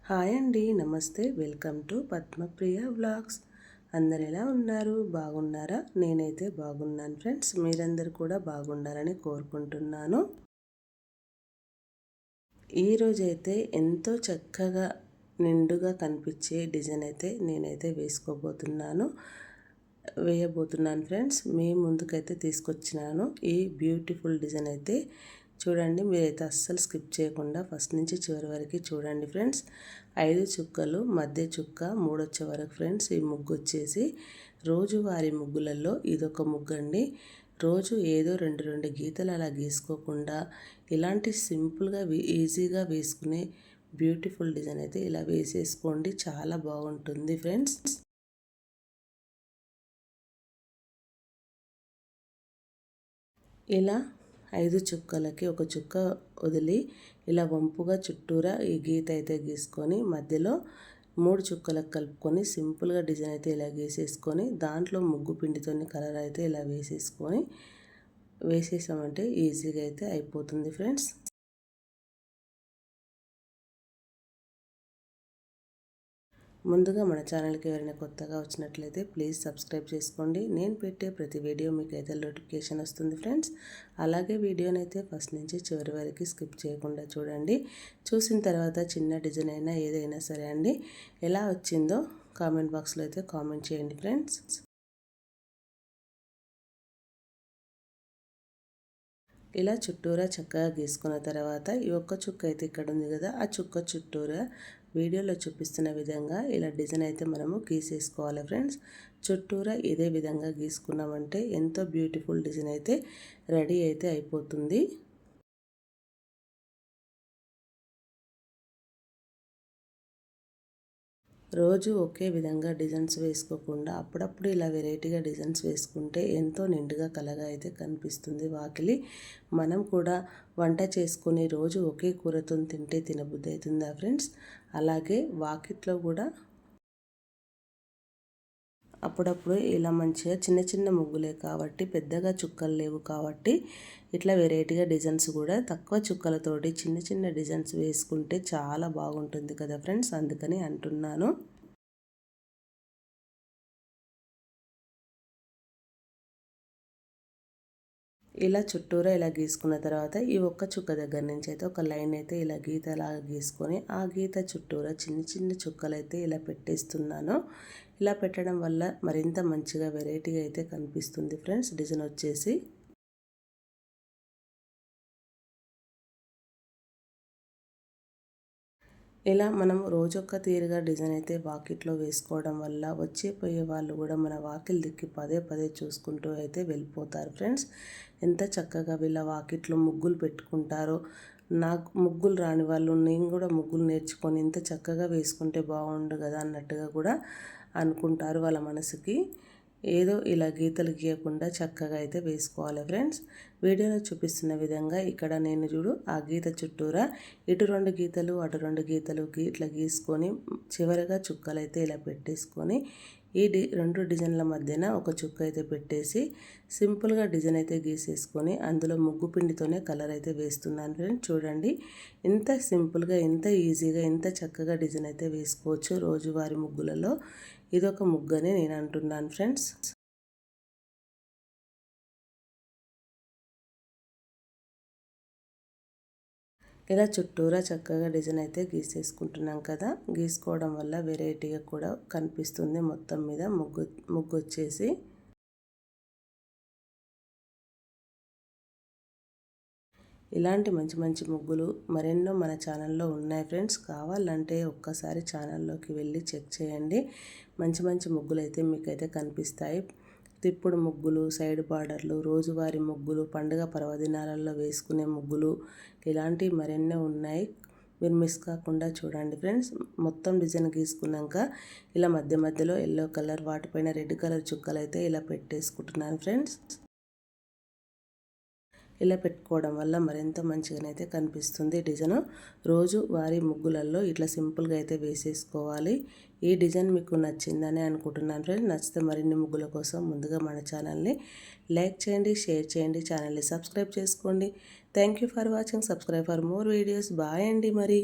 Hi అండి, నమస్తే. Welcome to Padmapriya vlogs. అందరు ఎలా ఉన్నారు? బాగున్నారా? నేనైతే బాగున్నాను ఫ్రెండ్స్. మీరందరూ కూడా బాగుండాలని కోరుకుంటున్నాను. ఈరోజైతే ఎంతో చక్కగా నిండుగా కనిపించే డిజైన్ అయితే నేనైతే వేయబోతున్నాను ఫ్రెండ్స్. మీ ముందుకైతే తీసుకొచ్చినాను ఈ బ్యూటిఫుల్ డిజైన్ అయితే. చూడండి, మీరైతే అస్సలు స్కిప్ చేయకుండా ఫస్ట్ నుంచి చివరి వరకు చూడండి ఫ్రెండ్స్. 5 చుక్కలు మధ్య చుక్క 3 వచ్చే వరకు ఫ్రెండ్స్. ఈ ముగ్గు వచ్చేసి రోజువారీ ముగ్గులలో ఇదొక ముగ్గు అండి. రోజు ఏదో రెండు రెండు గీతలు అలా గీసుకోకుండా ఇలాంటి సింపుల్గా ఈజీగా వేసుకునే బ్యూటిఫుల్ డిజైన్ అయితే ఇలా వేసేసుకోండి, చాలా బాగుంటుంది ఫ్రెండ్స్. ఇలా 5 చుక్కలకి ఒక చుక్క వదిలి ఇలా వంపుగా చుట్టూరా ఈ గీత అయితే గీసుకొని మధ్యలో 3 చుక్కలకు కలుపుకొని సింపుల్గా డిజైన్ అయితే ఇలా గీసేసుకొని దాంట్లో ముగ్గు పిండితో కలర్ అయితే ఇలా వేసేసామంటే ఈజీగా అయితే అయిపోతుంది ఫ్రెండ్స్. ముందుగా మన ఛానల్కి ఎవరైనా కొత్తగా వచ్చినట్లయితే ప్లీజ్ సబ్స్క్రైబ్ చేసుకోండి. నేను పెట్టే ప్రతి వీడియో మీకు అయితే నోటిఫికేషన్ వస్తుంది ఫ్రెండ్స్. అలాగే వీడియోనైతే ఫస్ట్ నుంచి చివరి వరకు స్కిప్ చేయకుండా చూడండి. చూసిన తర్వాత చిన్న డిజైన్ అయినా ఏదైనా సరే అండి, ఎలా వచ్చిందో కామెంట్ బాక్స్లో అయితే కామెంట్ చేయండి ఫ్రెండ్స్. ఇలా చుట్టూరా చక్కగా గీసుకున్న తర్వాత ఈ ఒక్క చుక్క అయితే ఇక్కడ ఉంది కదా, ఆ చుక్క చుట్టూరా వీడియోలో చూపిస్తున్న విధంగా ఇలా డిజైన్ అయితే మనము గీసేసుకోవాలి ఫ్రెండ్స్. చుట్టూరా ఇదే విధంగా గీసుకున్నామంటే ఎంతో బ్యూటిఫుల్ డిజైన్ అయితే రెడీ అయితే అయిపోతుంది. రోజు ఒకే విధంగా డిజైన్స్ వేసుకోకుండా అప్పుడప్పుడు ఇలా వెరైటీగా డిజైన్స్ వేసుకుంటే ఎంతో నిండుగా కలగా అయితే కనిపిస్తుంది వాకిలి. మనం కూడా వంట చేసుకొని రోజు ఒకే కూరతో తింటే తినబుద్ధి అవుతుందా ఫ్రెండ్స్? అలాగే వాకిట్లో కూడా అప్పుడప్పుడు ఇలా మంచిగా చిన్న చిన్న ముగ్గులే కాబట్టి పెద్దగా చుక్కలు లేవు కాబట్టి ఇట్లా వెరైటీగా డిజైన్స్ కూడా తక్కువ చుక్కలతోటి చిన్న చిన్న డిజైన్స్ వేసుకుంటే చాలా బాగుంటుంది కదా ఫ్రెండ్స్, అందుకని అంటున్నాను. ఇలా చుట్టూరా ఇలా గీసుకున్న తర్వాత ఈ ఒక్క చుక్క దగ్గర నుంచి అయితే ఒక లైన్ అయితే ఇలా గీతలాగా గీసుకొని ఆ గీత చుట్టూరా చిన్న చిన్న చుక్కలు అయితే ఇలా పెట్టేస్తున్నాను. ఇలా పెట్టడం వల్ల మరింత మంచిగా వెరైటీగా అయితే కనిపిస్తుంది ఫ్రెండ్స్ డిజైన్ వచ్చేసి. ఇలా మనం రోజొక్క తీరుగా డిజైన్ అయితే వాకిట్లో వేసుకోవడం వల్ల వచ్చే పోయే వాళ్ళు కూడా మన వాకిల్ దిక్కి పదే పదే చూసుకుంటూ అయితే వెళ్ళిపోతారు ఫ్రెండ్స్. ఎంత చక్కగా వీళ్ళ వాకిట్లో ముగ్గులు పెట్టుకుంటారో. నాకు ముగ్గులు రాని వాళ్ళు నేను కూడా ముగ్గులు నేర్చుకొని ఇంత చక్కగా వేసుకుంటే బాగుండు కదా అన్నట్టుగా కూడా అనుకుంటారు వాళ్ళ మనసుకి. ఏదో ఇలా గీతలు గీయకుండా చక్కగా అయితే వేసుకోవాలి ఫ్రెండ్స్. వీడియోలో చూపిస్తున్న విధంగా ఇక్కడ నేను చూడు ఆ గీత చుట్టూరా ఇటు 2 గీతలు అటు 2 గీతలు ఇట్లా గీసుకొని చివరిగా చుక్కలు అయితే ఇలా పెట్టేసుకొని ఈ 2 డిజైన్ల మధ్యన ఒక చుక్క అయితే పెట్టేసి సింపుల్గా డిజైన్ అయితే గీసేసుకొని అందులో ముగ్గు పిండితోనే కలర్ అయితే వేస్తున్నాను ఫ్రెండ్స్. చూడండి, ఇంత సింపుల్గా ఎంత ఈజీగా ఎంత చక్కగా డిజైన్ అయితే వేసుకోవచ్చు రోజువారీ ముగ్గులలో. ఇదొక ముగ్గని నేను అంటున్నాను ఫ్రెండ్స్. ఇలా చుట్టూరా చక్కగా డిజైన్ అయితే గీసేసుకుంటున్నాం కదా. గీసుకోవడం వల్ల వెరైటీగా కూడా కనిపిస్తుంది మొత్తం మీద ముగ్గు వచ్చేసి. ఇలాంటి మంచి మంచి ముగ్గులు మరెన్నో మన ఛానల్లో ఉన్నాయి ఫ్రెండ్స్. కావాలంటే ఒక్కసారి ఛానల్లోకి వెళ్ళి చెక్ చేయండి. మంచి మంచి ముగ్గులు అయితే మీకైతే కనిపిస్తాయి. తిప్పుడు ముగ్గులు, సైడ్ బార్డర్లు, రోజువారీ ముగ్గులు, పండుగ పర్వదినాలలో వేసుకునే ముగ్గులు, ఇలాంటివి మరెన్నో ఉన్నాయి. మీరు మిస్ కాకుండా చూడండి ఫ్రెండ్స్. మొత్తం డిజైన్ గీసుకున్నాక ఇలా మధ్య మధ్యలో ఎల్లో కలర్ వాటిపైన రెడ్ కలర్ చుక్కలు అయితే ఇలా పెట్టేసుకుంటున్నాను ఫ్రెండ్స్. ఇలా పెట్టుకోవడం వల్ల మరింత మంచిగానైతే కనిపిస్తుంది డిజైన్. రోజు వారి ముగ్గులలో ఇట్లా సింపుల్గా అయితే వేసేసుకోవాలి. ఈ డిజైన్ మీకు నచ్చిందని అనుకుంటున్నాను ఫ్రెండ్స్. నచ్చితే మరిన్ని ముగ్గుల కోసం ముందుగా మన ఛానల్ని లైక్ చేయండి, షేర్ చేయండి, ఛానల్ని సబ్స్క్రైబ్ చేసుకోండి. Thank you for watching. Subscribe for more videos. Bye అండి మరి.